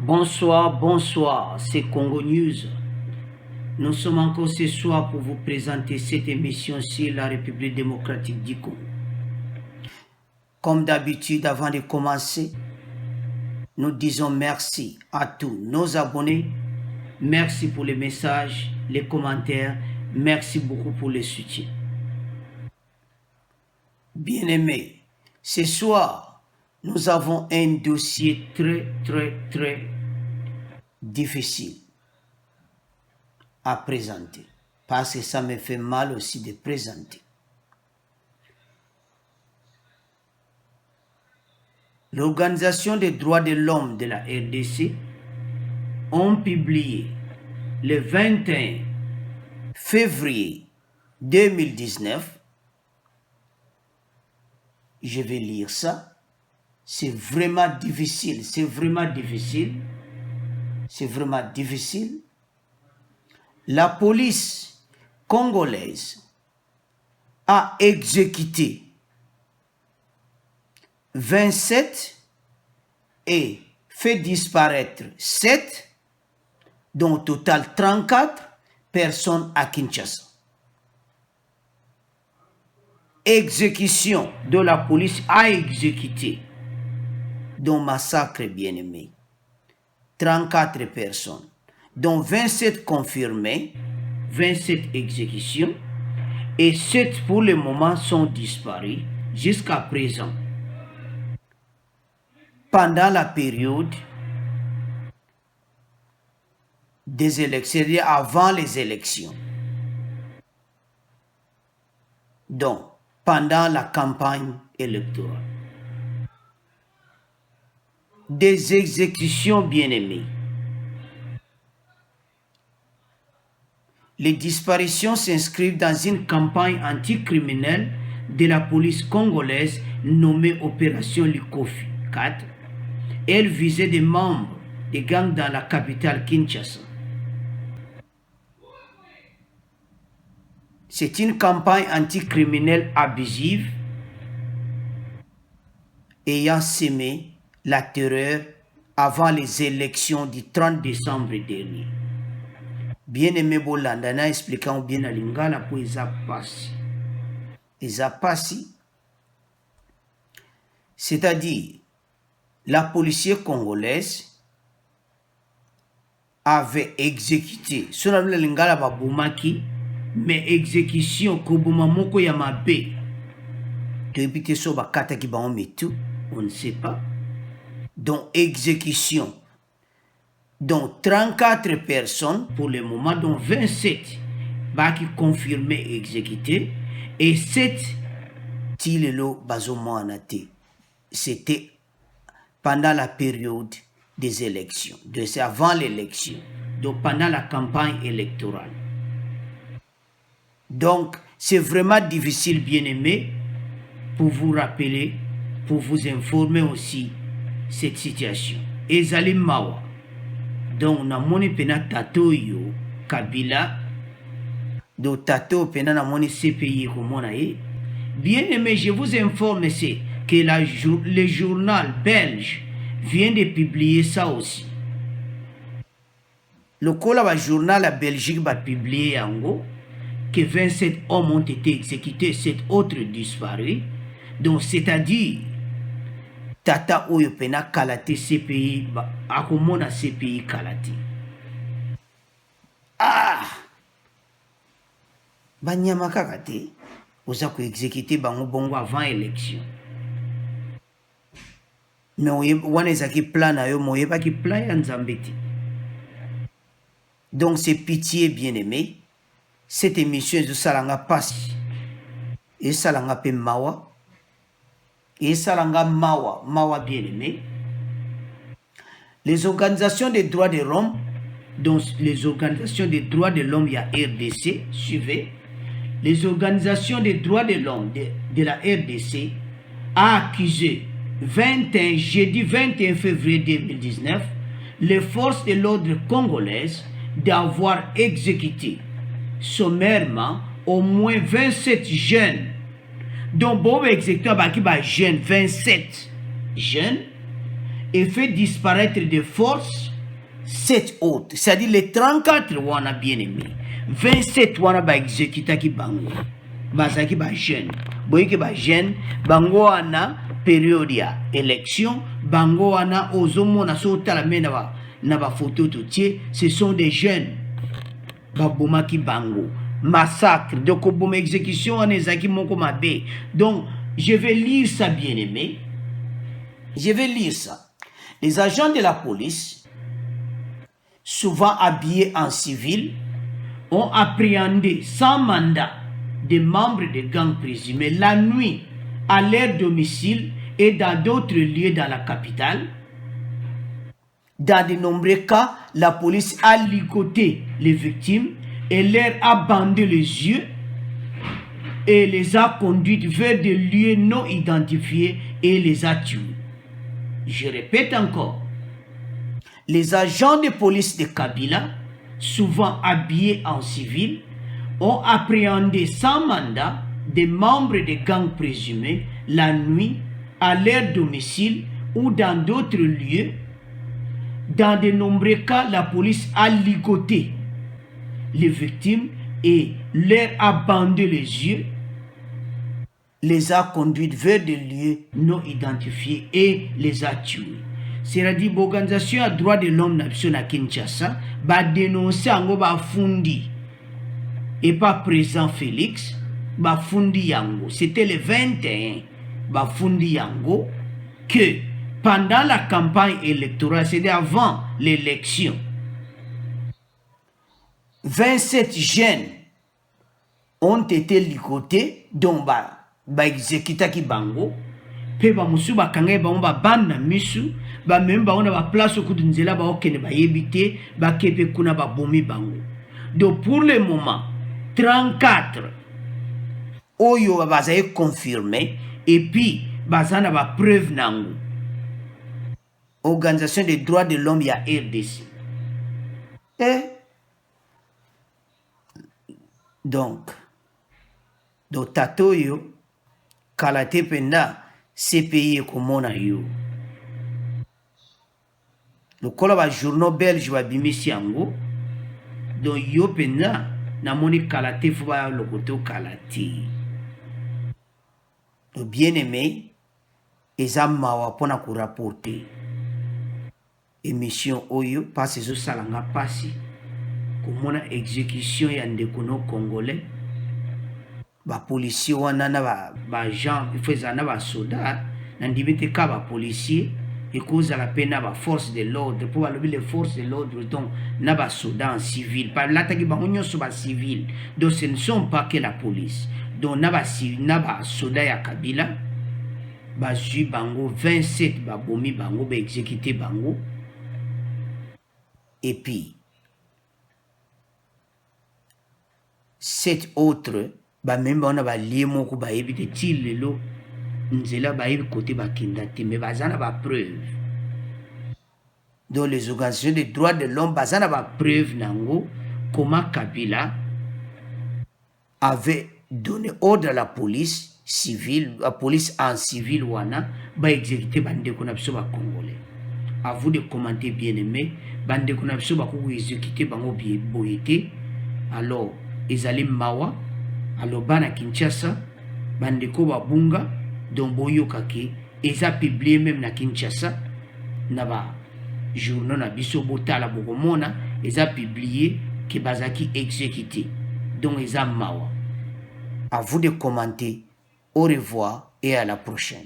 Bonsoir, bonsoir, c'est Congo News. Nous sommes encore ce soir pour vous présenter cette émission sur la République démocratique du Congo. Comme d'habitude, avant de commencer, nous disons merci à tous nos abonnés. Merci pour les messages, les commentaires. Merci beaucoup pour le soutien. Bien-aimés, ce soir, nous avons un dossier très difficile à présenter. Parce que ça me fait mal aussi de présenter. L'Organisation des droits de l'homme de la RDC ont publié le 21 février 2019. Je vais lire ça. C'est vraiment difficile, c'est vraiment difficile. La police congolaise a exécuté 27 et fait disparaître 7, dont au total 34 personnes à Kinshasa. Exécution de la police a exécuté, dont massacre bien-aimé, 34 personnes, dont 27 confirmés, 27 exécutions, et 7 pour le moment sont disparus jusqu'à présent. Pendant la période des élections, c'est-à-dire avant les élections. Donc, pendant la campagne électorale. Des exécutions bien-aimées. Les disparitions s'inscrivent dans une campagne anticriminelle de la police congolaise nommée Opération Likofi 4. Elle visait des membres des gangs dans la capitale Kinshasa. C'est une campagne anticriminelle abusive ayant semé la terreur avant les élections du 30 décembre dernier. Bien-aimé Bolandana expliquant bien à Lingala pour les apassi. C'est-à-dire, la police congolaise avait exécuté, sur la Lingala Baboumaki, mais exécution, Kobuma Moko Yamabe, répété sur Bakata qui va en mettre tout, on ne sait pas. Donc, exécution, dont 34 personnes pour le moment, dont 27 qui confirmés exécutés, et 7 Tilelo Bazomoanate. C'était pendant la période des élections, c'est avant l'élection, donc pendant la campagne électorale. Donc, c'est vraiment difficile, bien-aimé, pour vous rappeler, pour vous informer aussi cette situation. Ezali Mawa. Donc, na moni pena tato yo, Kabila, do tato pena na moni CPI komona ye. Bien-aimé, je vous informe, c'est que le journal belge vient de publier ça aussi. Le journal à Belgique va publier en gros que 27 hommes ont été exécutés, 7 autres disparus. Donc, c'est-à-dire, Tata Oyo pena kalate CPI, akomona CPI kalate. Ah! Banyama kakate, oza ko exécuter bango bongo avant élection. Mais wana ezaki plan na yo, moyeba ki plan ya Nzambeti. Donc, c'est pitié, bien-aimé. Cette émission de Salanga passe. Et Salanga pe mawa. Et Salanga mawa bien-aimé. Les organisations des droits de l'homme, dont les organisations des droits de l'homme, il y a RDC, suivez. Les organisations des droits de l'homme de la RDC a accusé jeudi 21 février 2019 les forces de l'ordre congolaises d'avoir exécuté sommairement au moins 27 jeunes, dont Bob exécuté à jeunes, 27 jeunes, et fait disparaître de force 7 autres, c'est-à-dire les 34 wana bien aimé, 27 wana ba exécuta ki bango bazaki ba jeune boyiki ba jeune bango wana période ya élection bango wana ozomona so tala mena na ba photo toutier, ce sont des jeunes babomaki bango massacre de koboma exécution wana ezaki moko mabe. Donc je vais lire ça bien aimé, je vais lire ça. Les agents de la police, souvent habillés en civil, ont appréhendé sans mandat des membres de gangs présumés la nuit à leur domicile et dans d'autres lieux dans la capitale. Dans de nombreux cas, la police a ligoté les victimes et leur a bandé les yeux et les a conduites vers des lieux non identifiés et les a tués. Je répète encore, les agents de police de Kabila, souvent habillés en civil, ont appréhendé sans mandat des membres des gangs présumés la nuit à leur domicile ou dans d'autres lieux. Dans de nombreux cas, la police a ligoté les victimes et leur a bandé les yeux, les a conduites vers des lieux non identifiés et les a tués. C'est-à-dire l'organisation à droit de l'homme na Kinshasa va dénoncer en fundi et pas présent Félix ba fundi yango. C'était le 21 ba fundi yango que pendant la campagne électorale, c'était avant l'élection, 27 jeunes ont été ligotés dont ba exécuta ki bango pe ba musu ba kangai ba ba banda misu ba memba ona ba place ku nzela ba okene ba yebite ba kepe kuna ba bomi bango. Donc pour le moment 34 oyo bazaye confirmé et puis bazana ba preuve nango. Organisation des droits de l'homme ya RDC. Et donc tato yo kalate penda CPI komona yo. Le kola ba journaux belge ba bimisi yango. Donc yo penda na moni kalate fo ba lokoto kalate. Le bien-aimé ezamawa pona ko rapporter émission oyo parce que salanga pasi komona exécution ya ndeko no congolais ba policier wana na ba gens faisana ba soldats na ndibete ka ba policier et cause la peine na ba force de l'ordre pour alobi les forces de l'ordre donc na ba soldats en civil par l'attaque ba nyonso ba civil. Donc ce ne sont pas que la police. Donc na ba soldats ya Kabila ba ju bango 27 ba bomi bango ba exécuter bango. Et puis 7 autres ba même on a ba lié moko ba éviter tilelo nzela ba yebi côté ba kindati mais bazana ba preuve. Donc les organisations des droits de l'homme bazana ba preuve nango comment Kabila avait donné ordre à la police civile, la police en civil wana ba exécuter bande ko na biso ba congolais. À vous de commenter bien aimé bande ko na biso ba ko exécuter bango boyete. Alors ezali mawa alors bana Kinshasa bande ko ba bunga donc boyoka ke eza publié même na Kinshasa na ba journaux na biso botala bokomona eza publié que bazaki exécuté donc eza mawa. À vous de commenter. Au revoir et à la prochaine.